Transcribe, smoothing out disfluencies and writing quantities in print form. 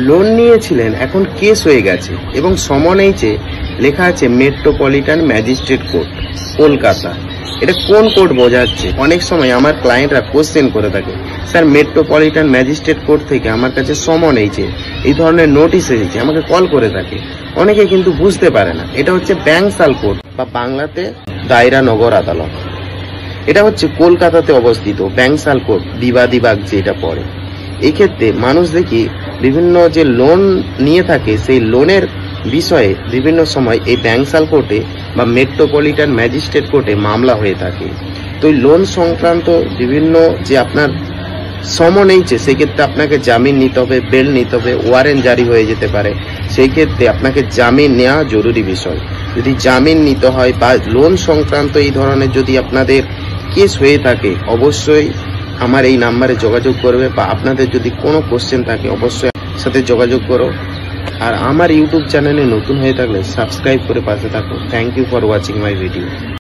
Loan নিয়েছিলেন, এখন case হয়ে গেছে এবং সমন এইচে লেখা আছে মেট্রোপলিটন ম্যাজিস্ট্রেট কোর্ট কলকাতা। এটা কোন কোর্ট বোঝাচ্ছে? অনেক সময় আমার ক্লায়েন্টরা কোশ্চেন করে থাকে, স্যার মেট্রোপলিটন ম্যাজিস্ট্রেট কোর্ট থেকে আমার কাছে সমন এইছে, এই ধরনের নোটিশ এসেছে, আমাকে কল করে থাকে। অনেকে কিন্তু বুঝতে পারে না এটা হচ্ছে ব্যাংসাল কোর্ট বা বাংলাতে দায়রা নগর আদালত। এটা হচ্ছে কলকাতাতে অবস্থিত ব্যাংসাল কোর্ট, বিবাদীবাগ যেটা পড়ে। এই ক্ষেত্রে মানুষ দেখি বিভিন্ন যে লোন নিয়ে থাকে সেই লোনের বিষয়ে বিভিন্ন সময় এই ব্যাংসাল কোর্টে বা মেট্রোপলিটন ম্যাজিস্ট্রেট কোর্টে মামলা হয়ে থাকে। তো এই লোন সংক্রান্ত বিভিন্ন যে আপনার সমন এইছে সেই ক্ষেত্রে আপনাকে জামিন নিতে হবে, বেল নিতে হবে, ওয়ারেন্ট জারি হয়ে যেতে পারে। সেই ক্ষেত্রে আপনাকে জামিন নেওয়া জরুরি বিষয়। যদি জামিন নিতে হয় বা লোন সংক্রান্ত এই ধরনের যদি আপনাদের কেস হয়ে থাকে, অবশ্যই আমার এই নাম্বারে যোগাযোগ করবে বা আপনাদের যদি কোনো কোশ্চেন থাকে অবশ্যই সাথে যোগাযোগ করো। আর আমার ইউটিউব চ্যানেলে নতুন হয়ে থাকলে সাবস্ক্রাইব করে পাশে থাকো। Thank you for watching my video.